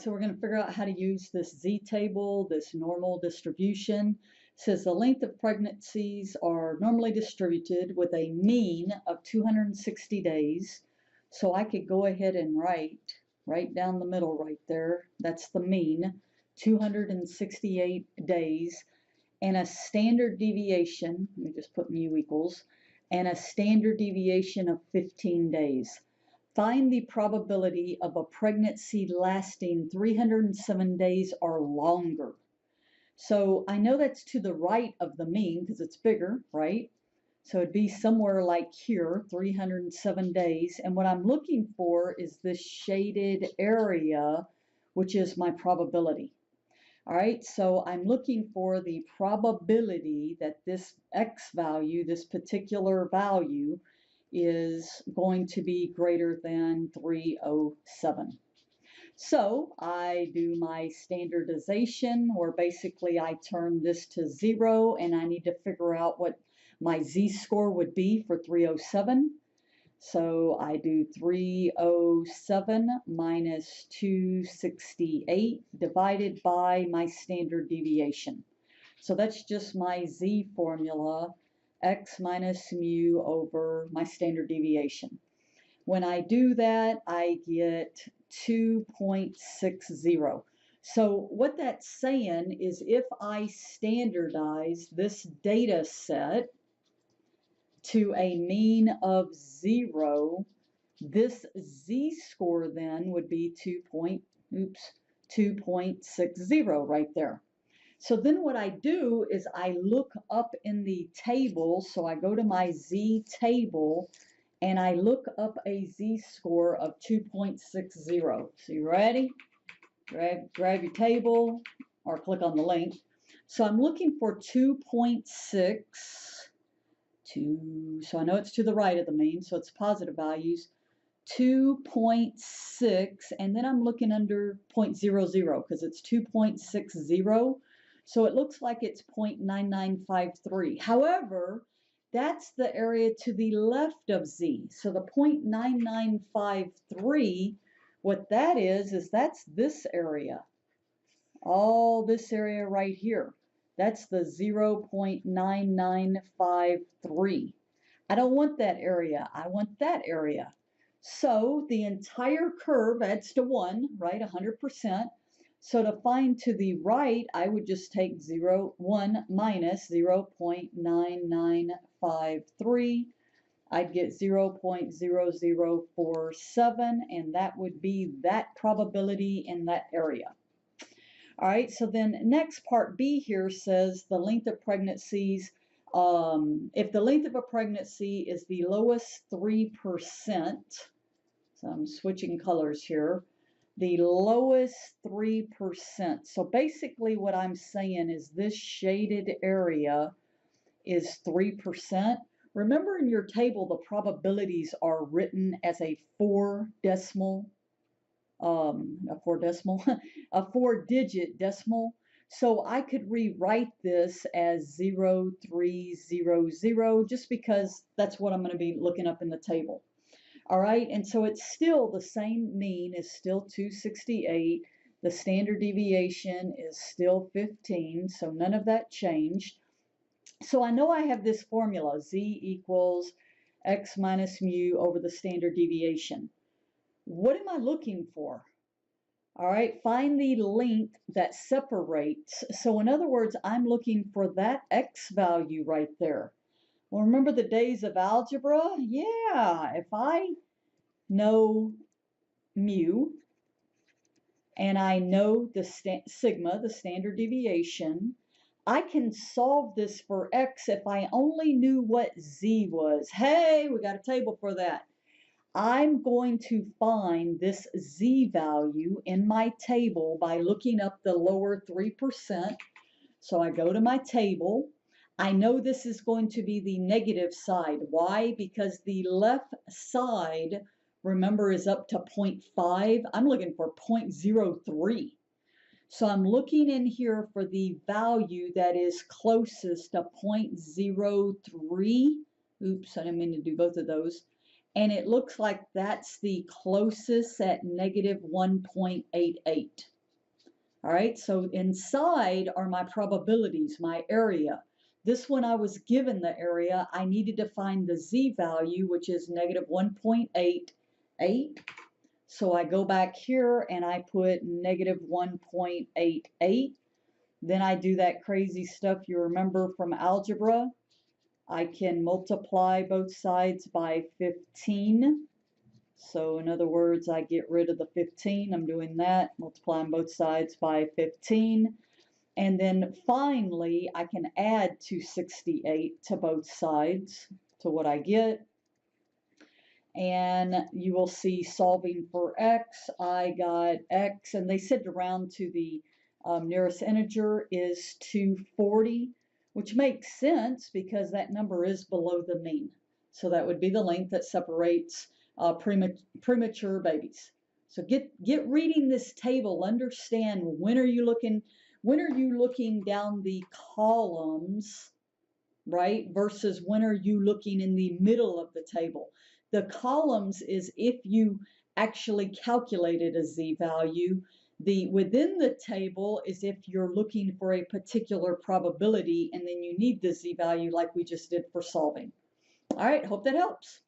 so we're going to figure out how to use this z-table, this normal distribution. It says the length of pregnancies are normally distributed with a mean of 260 days. So I could go ahead and write right down the middle right there. That's the mean, 268 days, and a standard deviation, let me just put mu equals, and a standard deviation of 15 days. Find the probability of a pregnancy lasting 307 days or longer. So I know that's to the right of the mean because it's bigger, right? So it'd be somewhere like here, 307 days. And what I'm looking for is this shaded area, which is my probability. All right, so I'm looking for the probability that this x value, this particular value, is going to be greater than 307. So I do my standardization, where basically I turn this to 0, and I need to figure out what my z-score would be for 307. So I do 307 minus 268 divided by my standard deviation. So that's just my z formula, x minus mu over my standard deviation. When I do that, I get 2.60. So what that's saying is if I standardize this data set to a mean of 0, this z-score then would be 2.60 right there. So then what I do is I look up in the table, so I go to my z-table and I look up a z-score of 2.60. So you ready? Grab your table or click on the link. So I'm looking for 2.6. So I know it's to the right of the mean, so it's positive values. 2.6, and then I'm looking under 0.00 because it's 2.60. So it looks like it's 0.9953. However, that's the area to the left of z. So the 0.9953, what that is that's this area. All this area right here. That's the 0.9953. I don't want that area. I want that area. So the entire curve adds to 1, right? 100%. So to find to the right, I would just take 1 minus 0.9953. I'd get 0.0047, and that would be that probability in that area. All right, so then next part B here says the length of pregnancies. If the length of a pregnancy is the lowest 3%, so I'm switching colors here, the lowest 3%. So basically what I'm saying is this shaded area is 3%. Remember in your table, the probabilities are written as a a 4-digit decimal. So I could rewrite this as 0300 just because that's what I'm going to be looking up in the table. All right, and so it's still the same mean is still 268. The standard deviation is still 15, so none of that changed. So I know I have this formula, z equals x minus mu over the standard deviation. What am I looking for? All right, find the length that separates. So in other words, I'm looking for that x value right there. Well, remember the days of algebra? Yeah, if I know mu and I know the sigma, the standard deviation, I can solve this for x if I only knew what z was. Hey, we got a table for that. I'm going to find this z value in my table by looking up the lower 3%. So I go to my table. I know this is going to be the negative side. Why? Because the left side, remember, is up to 0.5. I'm looking for 0.03. So I'm looking in here for the value that is closest to 0.03. Oops, I didn't mean to do both of those. And it looks like that's the closest at negative 1.88. All right, so inside are my probabilities, my area. This one I was given the area. I needed to find the z-value, which is negative 1.88. So I go back here and I put negative 1.88. Then I do that crazy stuff you remember from algebra. I can multiply both sides by 15. So in other words, I get rid of the 15. I'm doing that, multiplying both sides by 15. And then finally, I can add 268 to both sides to what I get. And you will see solving for x, I got x, and they said to round to the nearest integer is 240, which makes sense because that number is below the mean. So that would be the length that separates premature babies. So get reading this table. Understand when are you looking down the columns, right? Versus when are you looking in the middle of the table. The columns is if you actually calculated a z-value. The within the table is if you're looking for a particular probability and then you need the z-value like we just did for solving. All right, hope that helps.